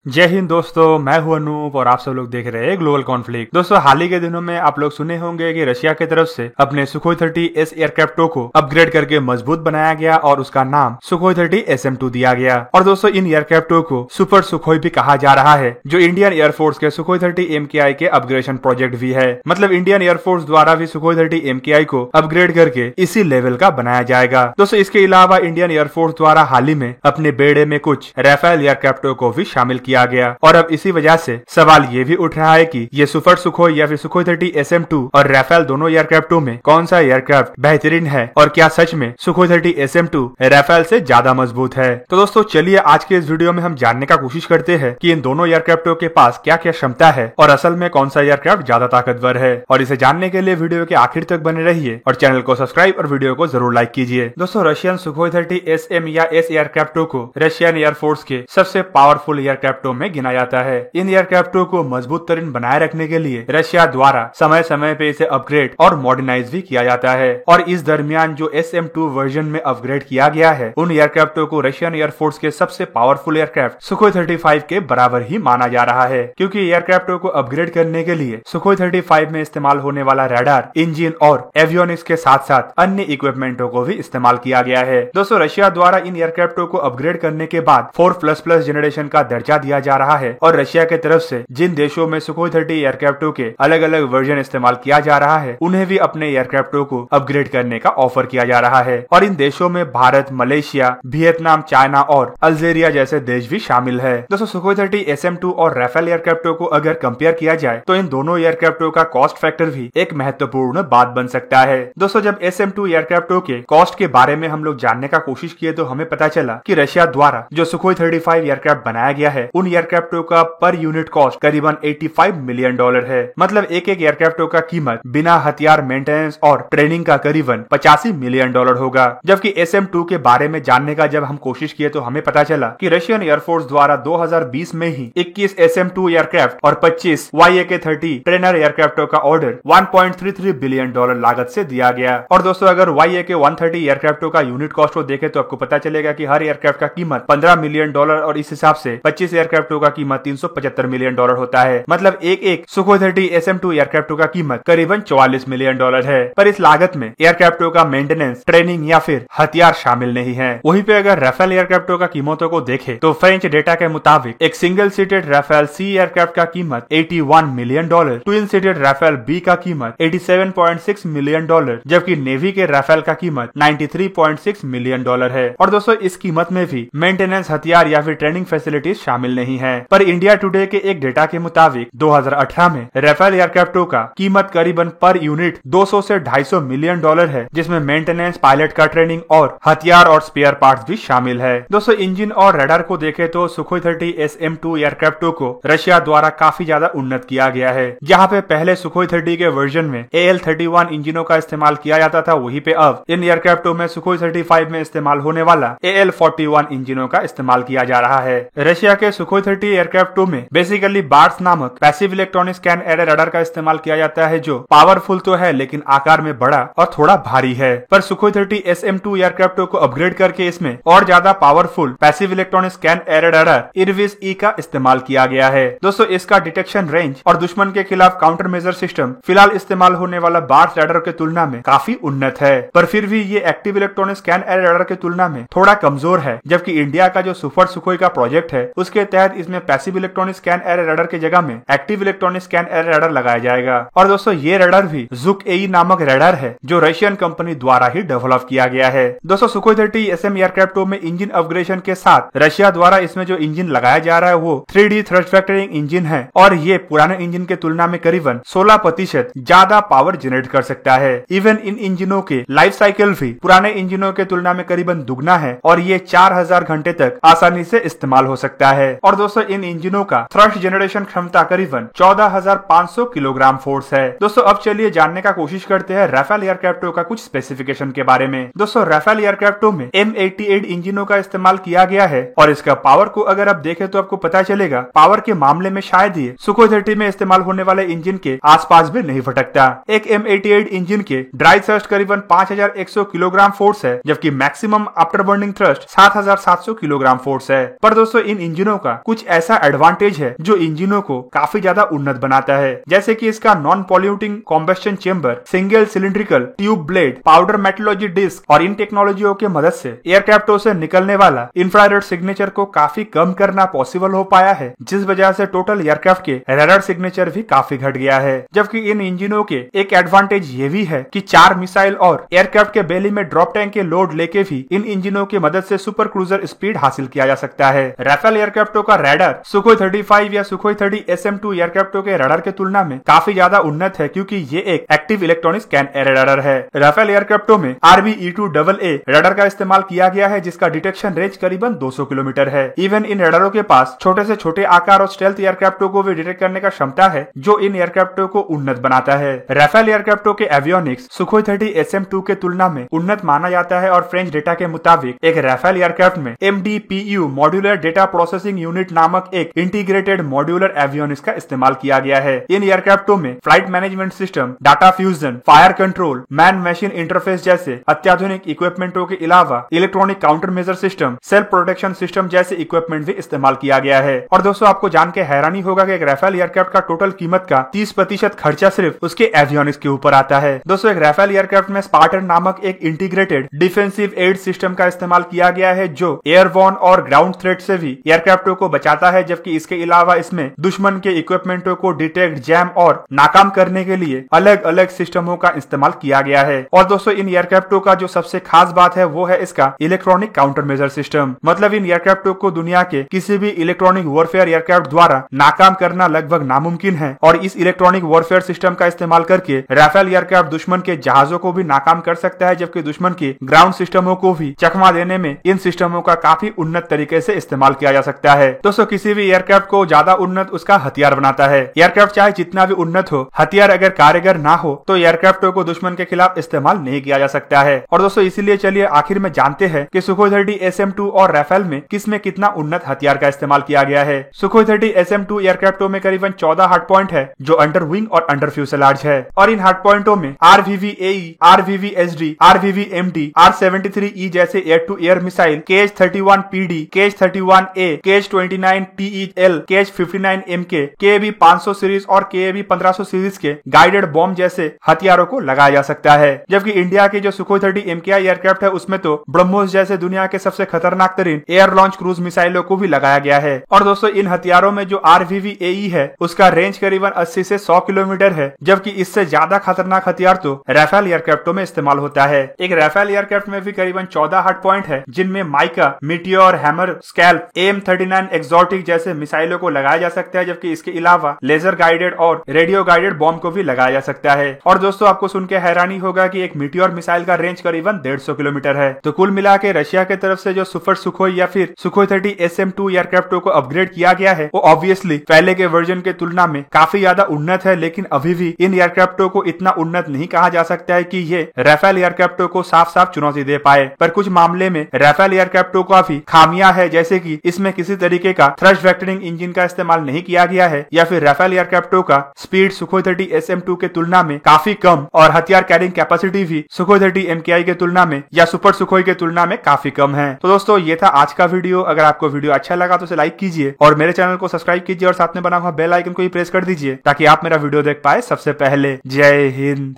जय हिंद दोस्तों, मैं हूं अनूप और आप सब लोग देख रहे हैं ग्लोबल कॉन्फ्लिक्ट। दोस्तों, हाल ही के दिनों में आप लोग सुने होंगे कि रशिया की तरफ से अपने सुखोई 30S एयरक्राफ्टों को अपग्रेड करके मजबूत बनाया गया और उसका नाम सुखोई 30 SM-2 दिया गया। और दोस्तों, इन एयरक्राफ्टों को सुपर सुखोई भी कहा जा रहा है, जो इंडियन एयरफोर्स के सुखोई 30 MKI के अपग्रेडेशन प्रोजेक्ट भी है। मतलब इंडियन एयरफोर्स द्वारा भी सुखोई 30 MKI को अपग्रेड करके इसी लेवल का बनाया जाएगा। दोस्तों, इसके अलावा इंडियन एयरफोर्स द्वारा हाल ही में अपने बेड़े में कुछ राफेल एयरक्राफ्टों को भी शामिल किया गया। और अब इसी वजह से सवाल ये भी उठ रहा है कि ये सुपर सुखोई या फिर सुखोई 30 SM-2 और राफेल दोनों एयरक्राफ्टों में कौन सा एयरक्राफ्ट बेहतरीन है और क्या सच में सुखोई 30 SM-2 राफेल से ज्यादा मजबूत है। तो दोस्तों, चलिए आज के इस वीडियो में हम जानने का कोशिश करते हैं कि इन दोनों एयरक्राफ्टों के पास क्या क्या क्षमता है और असल में कौन सा एयरक्राफ्ट ज्यादा ताकतवर है। और इसे जानने के लिए वीडियो के आखिर तक बने रहिए और चैनल को सब्सक्राइब और वीडियो को जरूर लाइक कीजिए। दोस्तों, रशियन सुखोई 30 SM या S एयरक्राफ्टों को रशियन एयरफोर्स के सबसे पावरफुल एयरक्राफ्टों में गिना जाता है। इन एयरक्राफ्टों को मजबूत तरीन बनाए रखने के लिए रशिया द्वारा समय समय पे इसे अपग्रेड और मॉडर्नाइज भी किया जाता है। और इस दरमियान जो SM-2 वर्जन में अपग्रेड किया गया है, उन एयरक्राफ्टों को रशियन एयरफोर्स के सबसे पावरफुल एयरक्राफ्ट सुखोई 35 के बराबर ही माना जा रहा है, क्योंकि एयरक्राफ्टों को अपग्रेड करने के लिए सुखोई 35 में इस्तेमाल होने वाला रडार, इंजन और एवियोनिक्स के साथ साथ अन्य इक्विपमेंटों को भी इस्तेमाल किया गया है। दोस्तों, रशिया द्वारा इन एयरक्राफ्टों को अपग्रेड करने के बाद 4++ जनरेशन का दर्जा दिया जा रहा है। और रशिया के तरफ से जिन देशों में सुखोई 30 एयरक्राफ्टों के अलग अलग वर्जन इस्तेमाल किया जा रहा है, उन्हें भी अपने एयरक्राफ्टों को अपग्रेड करने का ऑफर किया जा रहा है। और इन देशों में भारत, मलेशिया, वियतनाम, चाइना और अल्जीरिया जैसे देश भी शामिल है। दोस्तों, सुखोई 30 SM-2 और राफेल एयरक्राफ्टों को अगर कंपेयर किया जाए तो इन दोनों एयरक्राफ्टों का कॉस्ट फैक्टर भी एक महत्वपूर्ण बात बन सकता है। दोस्तों, जब SM-2 एयरक्राफ्टों के कॉस्ट के बारे में हम लोग जानने का कोशिश किए तो हमें पता चला कि रशिया द्वारा जो सुखोई 35 एयरक्राफ्ट बनाया गया है, उन एयरक्राफ्टों का पर यूनिट कॉस्ट करीबन $85 मिलियन है। मतलब एक एक एयरक्राफ्टों का कीमत बिना हथियार, मेंटेनेंस और ट्रेनिंग का करीबन $85 मिलियन होगा। जबकि SM-2 के बारे में जानने का जब हम कोशिश किए तो हमें पता चला कि रशियन एयरफोर्स द्वारा 2020 में ही 21 SM-2 एयरक्राफ्ट और 25 YAK-30 ट्रेनर एयरक्राफ्टों का ऑर्डर $1.33 बिलियन लागत से दिया गया। और दोस्तों, अगर YAK-130 एयरक्राफ्टों का यूनिट कॉस्ट को देखें तो आपको पता चलेगा कि हर एयरक्राफ्ट का कीमत $15 मिलियन और इस हिसाब से 25 एयरक्राफ्टों का कीमत $375 मिलियन होता है। मतलब एक सुखोई 30 SM-2 एयरक्राफ्टों का कीमत करीबन $44 मिलियन है। पर इस लागत में एयरक्राफ्टों का मेंटेनेंस, ट्रेनिंग या फिर हथियार शामिल नहीं है। वहीं पे अगर राफेल एयरक्राफ्टों का कीमतों को देखें तो फ्रेंच डेटा के मुताबिक एक single seated Rafale C aircraft का कीमत $81 million, twin seated Rafale B का कीमत $87.6 मिलियन, जबकि नेवी के राफेल का कीमत $93.6 मिलियन है। और दोस्तों, इस कीमत में भी मेंटेनेंस, हथियार या फिर ट्रेनिंग फैसिलिटीज शामिल नहीं है। पर इंडिया टुडे के एक डेटा के मुताबिक 2018 में राफेल एयरक्राफ्टों का कीमत करीबन पर यूनिट 200 से 250 मिलियन है, जिसमें मेंटेनेंस, पायलट का ट्रेनिंग और हथियार और स्पेयर पार्ट्स भी शामिल है। दोस्तों, इंजन और रडार को देखें तो सुखोई 30 SM-2 एयरक्राफ्टों को रशिया द्वारा काफी ज्यादा उन्नत किया गया है। जहां पे पहले सुखोई 30 के वर्जन में AL-31 इंजनों का इस्तेमाल किया जाता था, वहीं पे अब इन एयरक्राफ्टों में सुखोई 35 में इस्तेमाल होने वाला AL-41 इंजनों का इस्तेमाल किया जा रहा है। रशिया के सुखोई 30 एयरक्राफ्टों में बेसिकली बार्स नामक passive electronic scan array radar का इस्तेमाल किया जाता है, जो पावरफुल तो है लेकिन आकार में बड़ा और थोड़ा भारी है। पर सुखोई 30 SM-2 एयरक्राफ्टों को अपग्रेड करके इसमें और ज्यादा powerful passive electronic scan array radar IRWIS-E का इस्तेमाल किया गया है। दोस्तों, इसका डिटेक्शन रेंज और दुश्मन के खिलाफ काउंटर मेजर सिस्टम फिलहाल इस्तेमाल होने वाला बार्स रडार के तुलना में काफी उन्नत है। पर फिर भी ये active electronic scan array radar के तुलना में थोड़ा कमजोर है। जबकि इंडिया का जो सुपर सुखोई का प्रोजेक्ट है, उसके तहत इसमें passive electronic scan array radar की जगह में active electronic scan array radar लगाया जाएगा। और दोस्तों, ये रडार भी ZUK-AE नामक रडार है, जो रशियन कंपनी द्वारा ही डेवलप किया गया है। दोस्तों, सुखोई 30 SM एयरक्राफ्टों में इंजन अपग्रेडेशन के साथ रशिया द्वारा इसमें जो इंजन लगाया जा रहा है वो 3D थ्रस्ट वेक्टरिंग इंजन है। और ये पुराने इंजन के तुलना में करीबन 16% ज्यादा पावर जनरेट कर सकता है। इवन इन इंजनों के लाइफ साइकिल भी पुराने इंजनों के तुलना में करीबन दुगना है और ये 4000 घंटे तक आसानी से इस्तेमाल हो सकता है। और दोस्तों, इन इंजनों का थ्रस्ट जनरेशन क्षमता करीबन 14,500 किलोग्राम फोर्स है। दोस्तों, अब चलिए जानने का कोशिश करते हैं राफेल एयरक्राफ्टों का कुछ स्पेसिफिकेशन के बारे में। दोस्तों, राफेल एयरक्राफ्टों में M88 इंजनों का इस्तेमाल किया गया है और इसका पावर को अगर आप देखें तो आपको पता चलेगा पावर के मामले में शायद ये सुखोई 30 में इस्तेमाल होने वाले इंजन के आसपास भी नहीं भटकता। एक M88 इंजन के ड्राई थ्रस्ट करीबन 5100 किलोग्राम फोर्स है, जबकि maximum after burning thrust 7700 kilogram force है। पर दोस्तों, इन इंजनों का कुछ ऐसा एडवांटेज है जो इंजनों को काफी ज्यादा उन्नत बनाता है, जैसे कि इसका non polluting combustion chamber, single cylindrical tube blade, powder metallurgy disc और इन टेक्नोलॉजियों के मदद से एयरक्राफ्टों से निकलने वाला इंफ्रारेड सिग्नेचर को काफी कम करना पॉसिबल हो पाया है, जिस वजह से टोटल एयरक्राफ्ट के रडार सिग्नेचर भी काफी घट गया है। जबकि इन इंजनों के एक एडवांटेज ये भी है कि 4 मिसाइल और एयरक्राफ्ट के बेली में ड्रॉप टैंक के लोड लेके भी इन इंजनों की मदद से सुपर क्रूजर स्पीड हासिल किया जा सकता है। राफेल एयरक्राफ्टों का रडार सुखोई 35 या सुखोई 30 SM-2 एयरक्राफ्टों के रडार के तुलना में काफी ज्यादा उन्नत है, क्योंकि ये एक active electronic scan array radar है। राफेल एयरक्राफ्टों में RBE-2AA रडार का इस्तेमाल किया गया है, जिसका डिटेक्शन रेंज करीबन 200 किलोमीटर है। इवन इन रडारों के पास छोटे से छोटे आकार और स्टेल्थ एयरक्राफ्टों को भी डिटेक्ट करने का क्षमता है, जो इन एयरक्राफ्टों को उन्नत बनाता है। राफेल एयरक्राफ्टों के एवियोनिक्स सुखोई 30 SM-2 के तुलना में उन्नत माना जाता है और फ्रेंच डेटा के मुताबिक एक राफेल एयरक्राफ्ट में MDPU modular data processing unit नामक एक इंटीग्रेटेड मॉड्यूलर एवियोनिक्स का इस्तेमाल किया गया है। इन एयरक्राफ्टों में flight management system, data fusion, fire control, man machine interface जैसे अत्याधुनिक इक्विपमेंटों के अलावा electronic counter measure system, self protection system जैसे इक्विपमेंट भी इस्तेमाल किया गया है। और दोस्तों, आपको जान के हैरानी होगा कि एक राफेल एयरक्राफ्ट का टोटल कीमत का 30% खर्चा सिर्फ उसके एवियोनिक्स के ऊपर आता है। दोस्तों, एक राफेल एयरक्राफ्ट में स्पार्टन नामक एक इंटीग्रेटेड डिफेंसिव एड सिस्टम का इस्तेमाल किया गया है, जो एयरबॉर्न और ग्राउंड थ्रेट से भी एयरक्राफ्टों को बचाता है। जबकि इसके अलावा इसमें दुश्मन के इक्विपमेंटों को डिटेक्ट, जैम और नाकाम करने के लिए अलग अलग सिस्टमों का इस्तेमाल किया गया है। और दोस्तों, इन एयरक्राफ्टों का जो सबसे खास बात है वो है इसका इलेक्ट्रॉनिक काउंटर मेजर सिस्टम। मतलब इन एयरक्राफ्टों को दुनिया के किसी भी इलेक्ट्रॉनिक वॉरफेयर एयरक्राफ्ट द्वारा नाकाम करना लगभग नामुमकिन है। और इस इलेक्ट्रॉनिक वॉरफेयर सिस्टम का इस्तेमाल करके राफेल एयरक्राफ्ट दुश्मन के जहाजों को भी नाकाम कर सकता है, जबकि दुश्मन के ग्राउंड सिस्टमों को भी चकमा देने में इन सिस्टमों का काफी उन्नत तरीके से इस्तेमाल किया जा सकता है। दोस्तों, किसी भी एयरक्राफ्ट को ज्यादा उन्नत उसका हथियार बनाता है। एयरक्राफ्ट चाहे जितना भी उन्नत हो, हथियार अगर कारगर ना हो तो एयरक्राफ्टों को दुश्मन के खिलाफ इस्तेमाल नहीं किया जा सकता है। और दोस्तों, इसीलिए चलिए आखिर में जानते हैं कि सुखोई 30 SM-2 और राफेल में किसमें कितना उन्नत हथियार का इस्तेमाल किया गया है। सुखोई 30 SM-2 एयरक्राफ्टों में करीबन 14 हार्ड पॉइंट है, जो अंडर विंग और अंडर फ्यूसेलाज है। और इन हार्ड पॉइंटों में RVV-AE, RVV-SD, RVV-MD, R-73E जैसे air to air missile, KH-31PD, KH-31A, KH-29TEL, KH-59MK, KAV-500 series और KAV-1500 सीरीज के गाइडेड बॉम्ब जैसे हथियारों को लगाया जा सकता है। जबकि इंडिया की जो सुखोई 30 MKI एयरक्राफ्ट है उसमें तो ब्रह्मोस जैसे दुनिया के सबसे खतरनाक तरीन एयर लॉन्च क्रूज मिसाइलों को भी लगाया गया है। और दोस्तों, इन हथियारों में जो RVV-AE है उसका रेंज करीबन 80 से 100 किलोमीटर है, जबकि इससे ज्यादा खतरनाक हथियार तो राफेल एयरक्राफ्टों में इस्तेमाल होता है। एक राफेल एयरक्राफ्ट में भी करीबन 14 हार्ड पॉइंट है, जिनमें mica, meteor, hammer, scalp, AIM-39 exotic जैसे मिसाइलों को लगाया जा सकता है। जबकि इसके अलावा लेजर गाइडेड और रेडियो गाइडेड बॉम्ब को भी लगाया जा सकता है। और दोस्तों, आपको सुन के हैरानी होगा कि एक मीटियोर मिसाइल का रेंज करीबन 150 किलोमीटर है। तो कुल मिला के रशिया की तरफ से जो सुपर सुखोई या फिर सुखोई 30 SM-2 एयरक्राफ्टों को अपग्रेड किया गया है वो ऑब्वियसली पहले के वर्जन के तुलना में काफी ज्यादा उन्नत है, लेकिन अभी भी इन एयरक्राफ्टों को इतना उन्नत नहीं कहा जा सकता है कि ये राफेल एयरक्राफ्टों को साफ साफ चुनौती दे पाए। पर कुछ मामले में राफेल एयरक्राफ्टों को काफी खामियां है, जैसे कि इसमें किसी तरीके का थ्रस्ट वेक्टरिंग इंजन का इस्तेमाल नहीं किया गया है, या फिर राफेल एयरक्राफ्टों का स्पीड सुखोई 30 SM-2 के तुलना में काफी कम और हथियार कैरिंग कैपेसिटी भी सुखोई 30 MKI के तुलना में या सुपर सुखोई के तुलना में काफी कम है। तो दोस्तों, ये था आज का वीडियो। अगर आपको वीडियो अच्छा लगा तो उसे लाइक कीजिए और मेरे चैनल को सब्सक्राइब कीजिए और साथ में बना हुआ बेल आइकन को भी प्रेस कर दीजिए, ताकि आप मेरा वीडियो देख पाए सबसे पहले। जय हिंद।